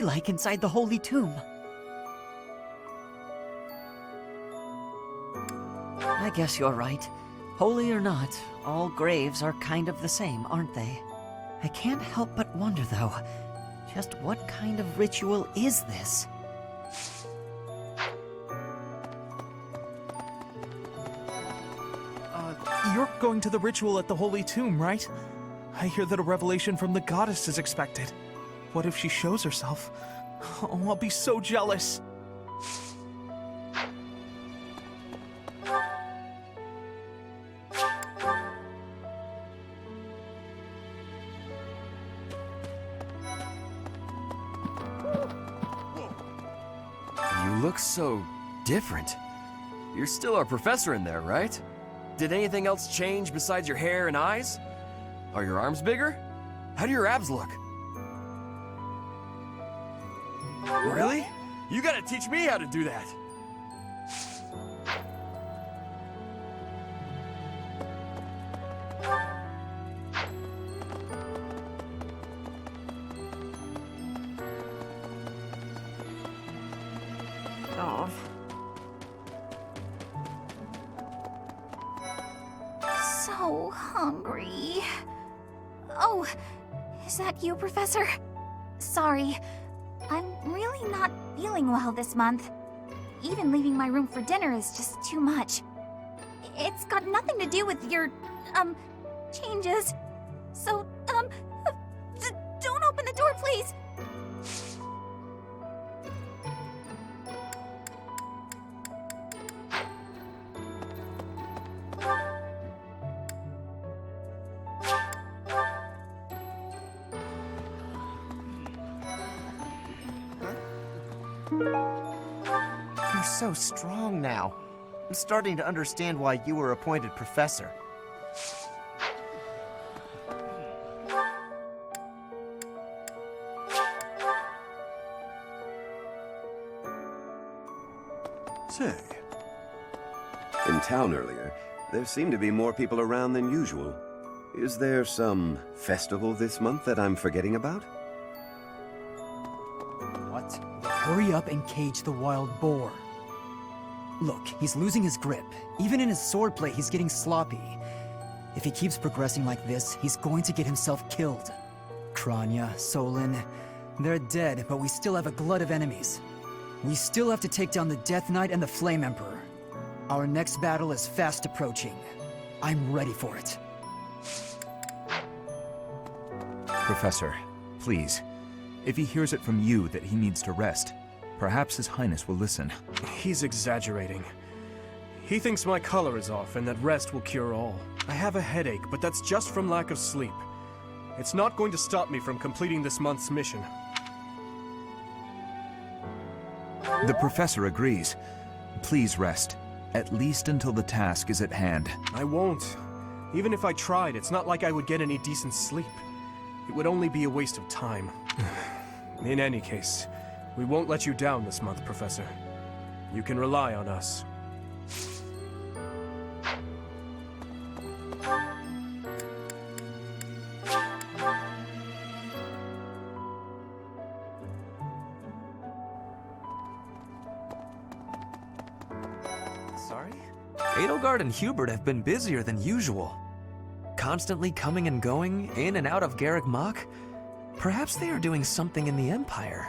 like inside the Holy Tomb? I guess you're right. Holy or not, all graves are kind of the same, aren't they? I can't help but wonder, though, just what kind of ritual is this? You're going to the ritual at the Holy Tomb, right? I hear that a revelation from the goddess is expected. What if she shows herself? Oh, I'll be so jealous. You look so different. You're still our professor in there, right? Did anything else change besides your hair and eyes? Are your arms bigger? How do your abs look? Really? You gotta teach me how to do that. Oh. So hungry. Oh, is that you, Professor? Sorry, I'm really not feeling well this month. Even leaving my room for dinner is just too much. It's got nothing to do with your, changes. So, don't open the door, please. You're so strong now. I'm starting to understand why you were appointed professor. Say, in town earlier, there seemed to be more people around than usual. Is there some festival this month that I'm forgetting about? What? Hurry up and cage the wild boar. Look, he's losing his grip. Even in his swordplay, he's getting sloppy. If he keeps progressing like this, he's going to get himself killed. Kranya, Solin, they're dead, but we still have a glut of enemies. We still have to take down the Death Knight and the Flame Emperor. Our next battle is fast approaching. I'm ready for it. Professor, please. If he hears it from you that he needs to rest, perhaps His Highness will listen. He's exaggerating. He thinks my color is off and that rest will cure all. I have a headache, but that's just from lack of sleep. It's not going to stop me from completing this month's mission. The Professor agrees. Please rest, at least until the task is at hand. I won't. Even if I tried, it's not like I would get any decent sleep. It would only be a waste of time. In any case, we won't let you down this month, Professor. You can rely on us. Sorry? Edelgard and Hubert have been busier than usual. Constantly coming and going, in and out of Garrick Mach. Perhaps they are doing something in the Empire.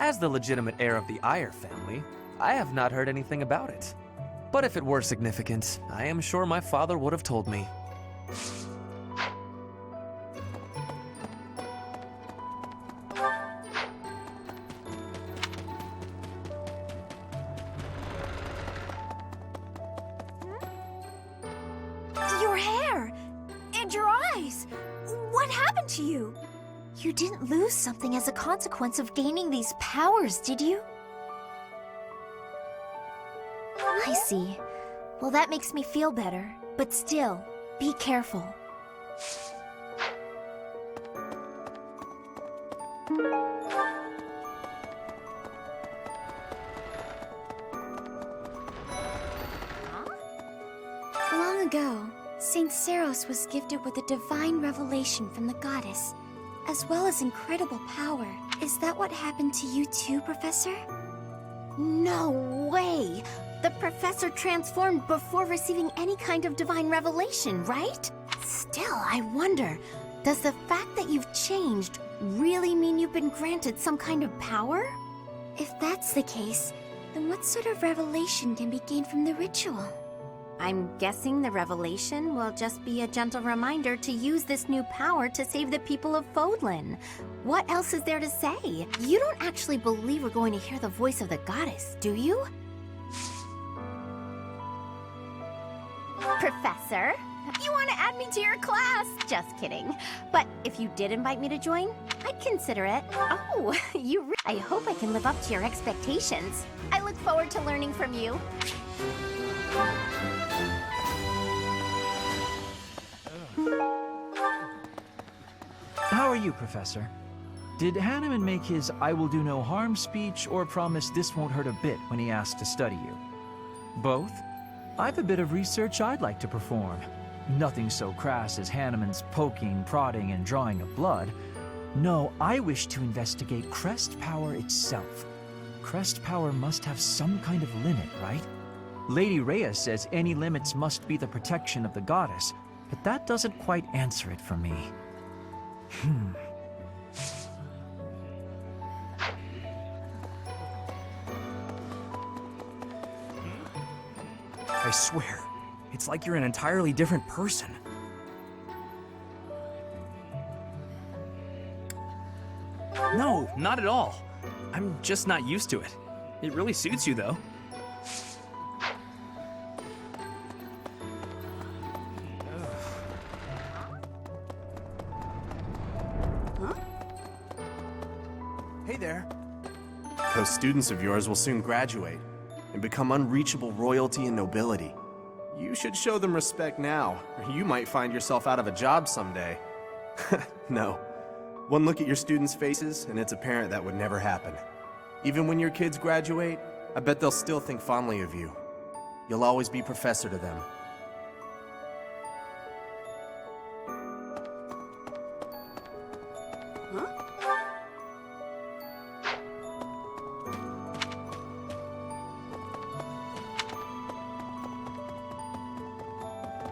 As the legitimate heir of the Iyer family, I have not heard anything about it. But if it were significant, I am sure my father would have told me. Your hair! And your eyes! What happened to you? You didn't lose something as a consequence of gaining these powers, did you? I see. Well, that makes me feel better. But still, be careful. Long ago, Saint Seros was gifted with a divine revelation from the goddess. as well as incredible power. Is that what happened to you too, Professor? No way! The Professor transformed before receiving any kind of divine revelation, right? Still, I wonder, does the fact that you've changed really mean you've been granted some kind of power? If that's the case, then what sort of revelation can be gained from the ritual? I'm guessing the revelation will just be a gentle reminder to use this new power to save the people of Fodlan. What else is there to say? You don't actually believe we're going to hear the voice of the goddess, do you? Professor, you want to add me to your class? Just kidding. But if you did invite me to join, I'd consider it. Oh, I hope I can live up to your expectations. I look forward to learning from you. How are you, Professor? Did Hanneman make his I will do no harm speech or promise this won't hurt a bit when he asked to study you? Both? I've a bit of research I'd like to perform. Nothing so crass as Hanneman's poking, prodding, and drawing of blood. No, I wish to investigate Crest Power itself. Crest Power must have some kind of limit, right? Lady Rhea says any limits must be the protection of the goddess, but that doesn't quite answer it for me. I swear, it's like you're an entirely different person. No, not at all. I'm just not used to it. It really suits you, though. Hey there. Those students of yours will soon graduate and become unreachable royalty and nobility. You should show them respect now, or you might find yourself out of a job someday. No. One look at your students' faces, and it's apparent that would never happen. Even when your kids graduate, I bet they'll still think fondly of you. You'll always be professor to them.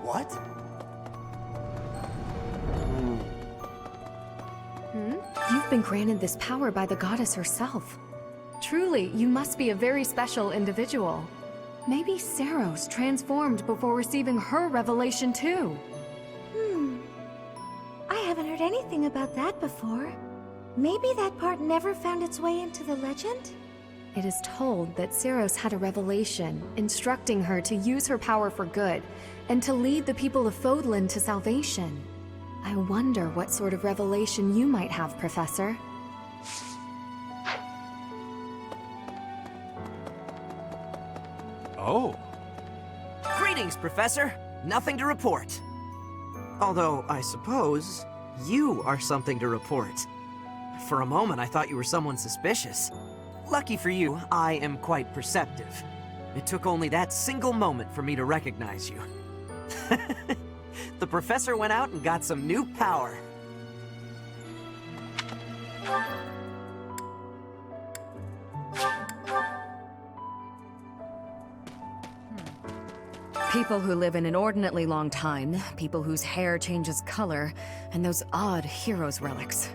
What? You've been granted this power by the goddess herself. Truly, you must be a very special individual. Maybe Saros transformed before receiving her revelation too. I haven't heard anything about that before. Maybe that part never found its way into the legend? It is told that Saros had a revelation, instructing her to use her power for good, and to lead the people of Fodlan to salvation. I wonder what sort of revelation you might have, Professor. Oh. Greetings, Professor. Nothing to report. Although, I suppose, you are something to report. For a moment, I thought you were someone suspicious. Lucky for you, I am quite perceptive. It took only that single moment for me to recognize you. The professor went out and got some new power. People who live an inordinately long time, people whose hair changes color, and those odd heroes' relics.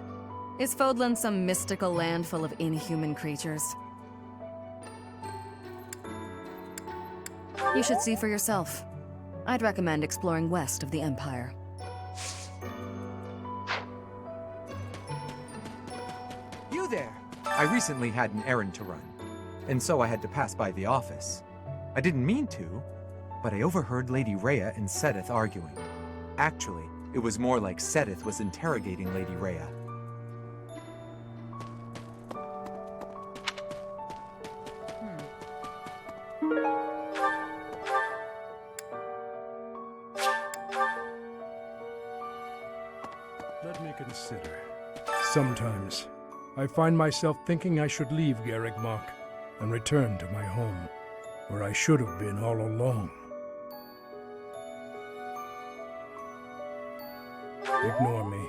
Is Fodlan some mystical land full of inhuman creatures? You should see for yourself. I'd recommend exploring west of the Empire. You there! I recently had an errand to run, and so I had to pass by the office. I didn't mean to, but I overheard Lady Rhea and Sedith arguing. Actually, it was more like Sedith was interrogating Lady Rhea. Let me consider. Sometimes, I find myself thinking I should leave Garrick Mach and return to my home, where I should have been all along. Ignore me.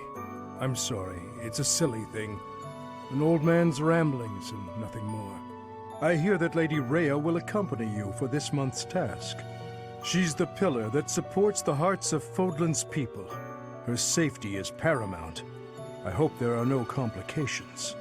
I'm sorry. It's a silly thing. An old man's ramblings and nothing more. I hear that Lady Rhea will accompany you for this month's task. She's the pillar that supports the hearts of Fodlan's people. Her safety is paramount. I hope there are no complications.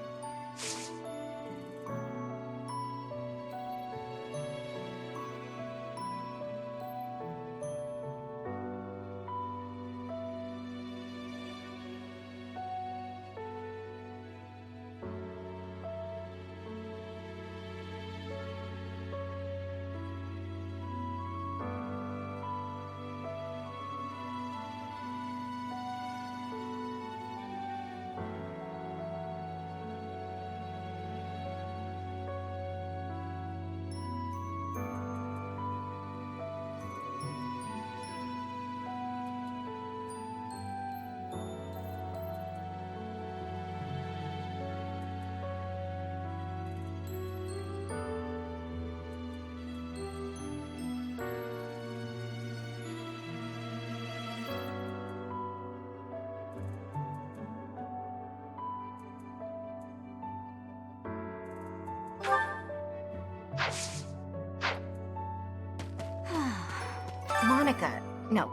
Monica, no,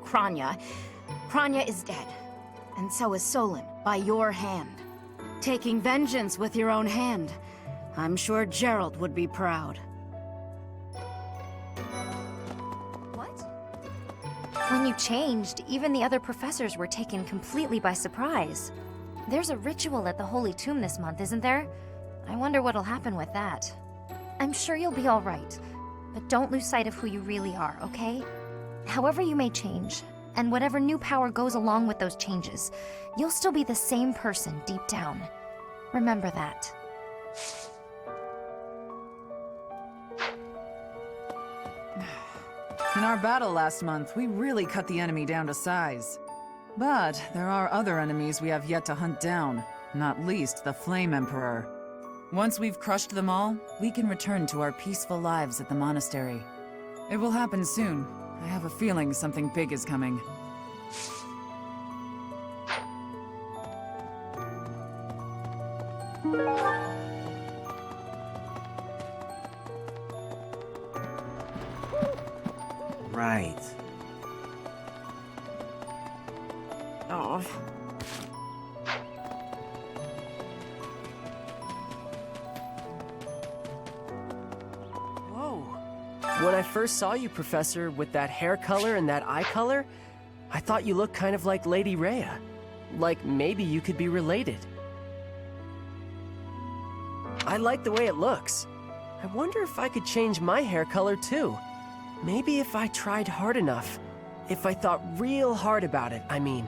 Kranya. Kranya is dead. And so is Solon, by your hand. Taking vengeance with your own hand. I'm sure Gerald would be proud. What? When you changed, even the other professors were taken completely by surprise. There's a ritual at the Holy Tomb this month, isn't there? I wonder what'll happen with that. I'm sure you'll be all right, but don't lose sight of who you really are, okay? However you may change, and whatever new power goes along with those changes, you'll still be the same person deep down. Remember that. In our battle last month, we really cut the enemy down to size. But there are other enemies we have yet to hunt down, not least the Flame Emperor. Once we've crushed them all, we can return to our peaceful lives at the monastery. It will happen soon. I have a feeling something big is coming. Right. Oh. Whoa. When I first saw you, Professor, with that hair color and that eye color, I thought you looked kind of like Lady Rhea. Like maybe you could be related. I like the way it looks. I wonder if I could change my hair color too. Maybe if I tried hard enough. If I thought real hard about it, I mean.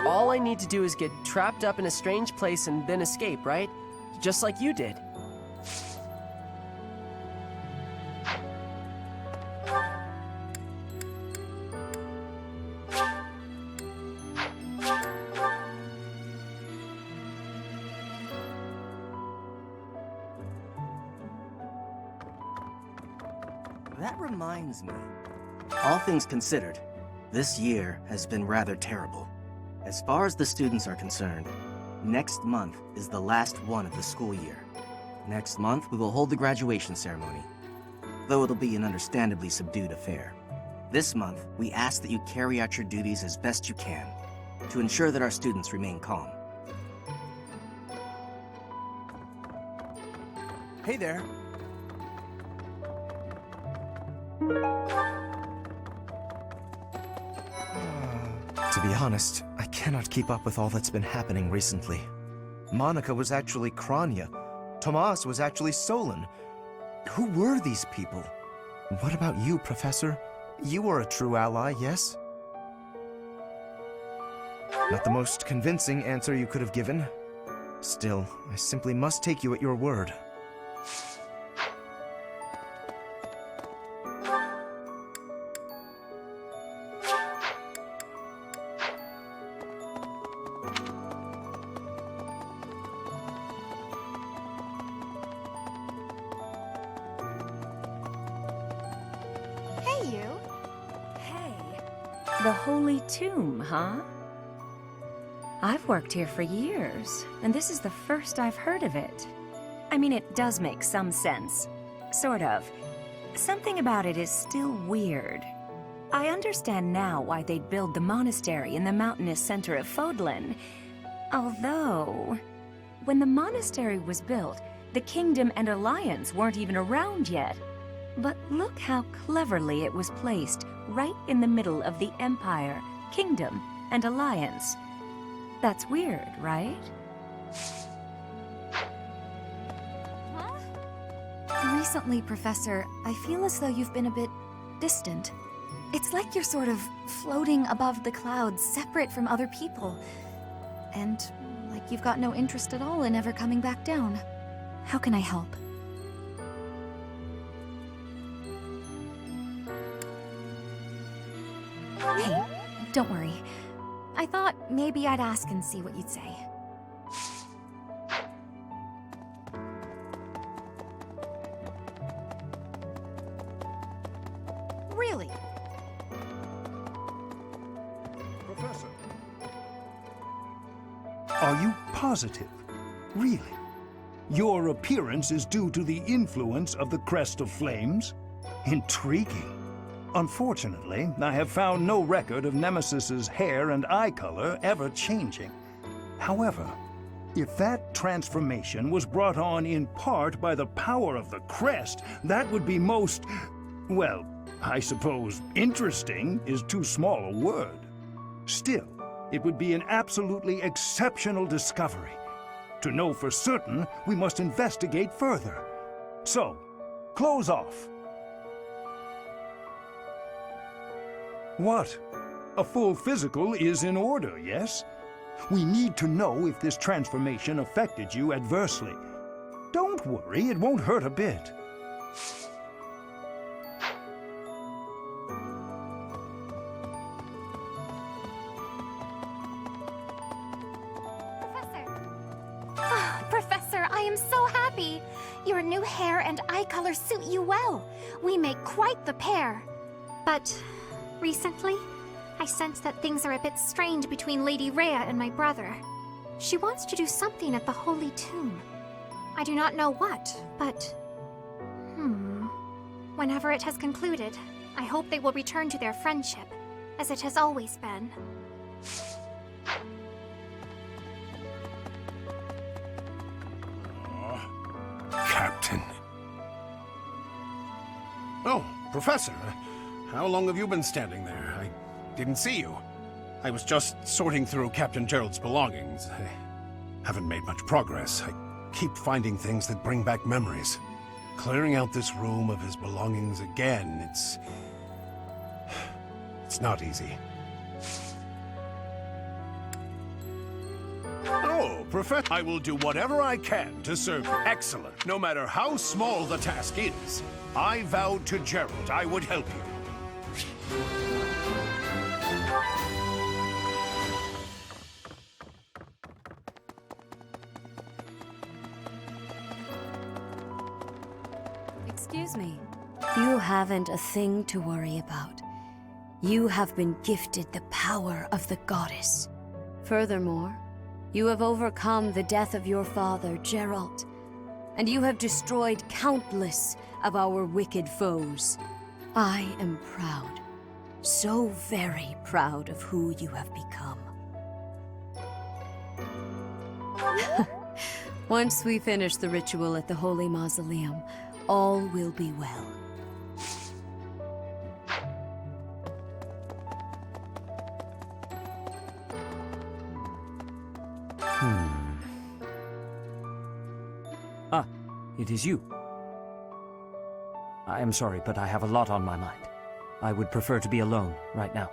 All I need to do is get trapped up in a strange place and then escape, right? Just like you did. That reminds me. All things considered, this year has been rather terrible. As far as the students are concerned, next month is the last one of the school year. Next month, we will hold the graduation ceremony, though it'll be an understandably subdued affair. This month, we ask that you carry out your duties as best you can, to ensure that our students remain calm. Hey there. To be honest, I cannot keep up with all that's been happening recently. Monica was actually Kranya. Tomas was actually Solon. Who were these people? What about you, Professor? You were a true ally, yes? Not the most convincing answer you could have given. Still, I simply must take you at your word. Hey, you. Hey. The Holy Tomb, huh? I've worked here for years, and this is the first I've heard of it. I mean, it does make some sense. Sort of. Something about it is still weird. I understand now why they'd build the monastery in the mountainous center of Fodlan. Although, when the monastery was built, the Kingdom and Alliance weren't even around yet. But look how cleverly it was placed right in the middle of the Empire, Kingdom, and Alliance. That's weird, right? Recently, Professor, I feel as though you've been a bit distant. It's like you're sort of floating above the clouds, separate from other people. And like you've got no interest at all in ever coming back down. How can I help? Hey, don't worry. I thought maybe I'd ask and see what you'd say. Really? Professor. Are you positive? Really? Your appearance is due to the influence of the Crest of Flames? Intriguing. Unfortunately, I have found no record of Nemesis's hair and eye color ever changing. However, if that transformation was brought on in part by the power of the crest, that would be most, well, I suppose interesting is too small a word. Still, it would be an absolutely exceptional discovery. To know for certain, we must investigate further. So, close off. What? A full physical is in order, yes? We need to know if this transformation affected you adversely. Don't worry, it won't hurt a bit. Professor, I am so happy! Your new hair and eye color suit you well. We make quite the pair. But recently, I sense that things are a bit strained between Lady Rhea and my brother. She wants to do something at the Holy Tomb. I do not know what, but... Whenever it has concluded, I hope they will return to their friendship, as it has always been. Captain. Oh, Professor. How long have you been standing there? I didn't see you. I was just sorting through Captain Gerald's belongings. I haven't made much progress. I keep finding things that bring back memories. Clearing out this room of his belongings again, it's not easy. Oh, Professor, I will do whatever I can to serve you. Excellent. No matter how small the task is, I vowed to Gerald I would help you. Excuse me. You haven't a thing to worry about. You have been gifted the power of the goddess. Furthermore, you have overcome the death of your father, Gerald, and you have destroyed countless of our wicked foes. I am proud, so very proud of who you have become. Once we finish the ritual at the Holy Mausoleum, all will be well. Ah, it is you. I am sorry, but I have a lot on my mind. I would prefer to be alone right now.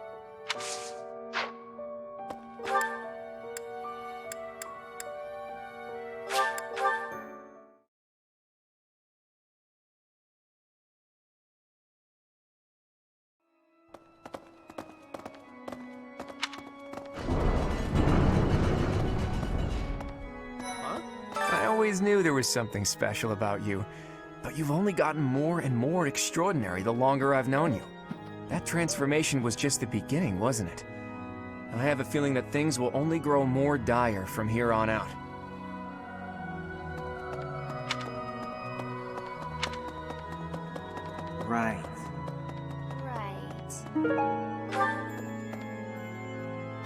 I always knew there was something special about you, but you've only gotten more and more extraordinary the longer I've known you. That transformation was just the beginning, wasn't it? I have a feeling that things will only grow more dire from here on out. Right.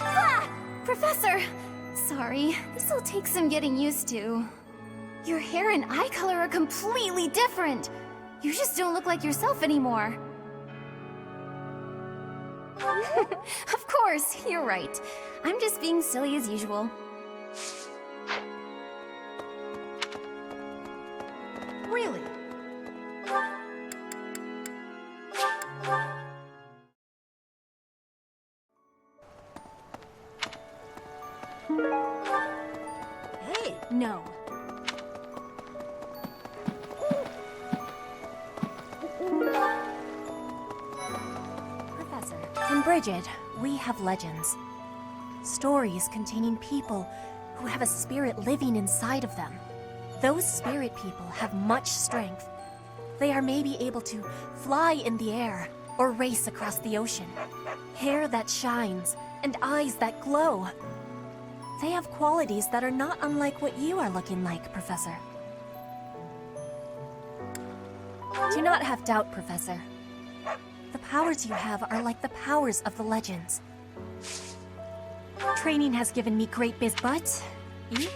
Ah! Professor! Sorry, this'll take some getting used to. Your hair and eye color are completely different. You just don't look like yourself anymore. Of course, you're right. I'm just being silly as usual. Really? Hey! No. Professor. In Brigid, we have legends. Stories containing people who have a spirit living inside of them. Those spirit people have much strength. They are maybe able to fly in the air or race across the ocean. Hair that shines and eyes that glow. They have qualities that are not unlike what you are looking like, Professor. Do not have doubt, Professor. The powers you have are like the powers of the legends. Training has given me great but you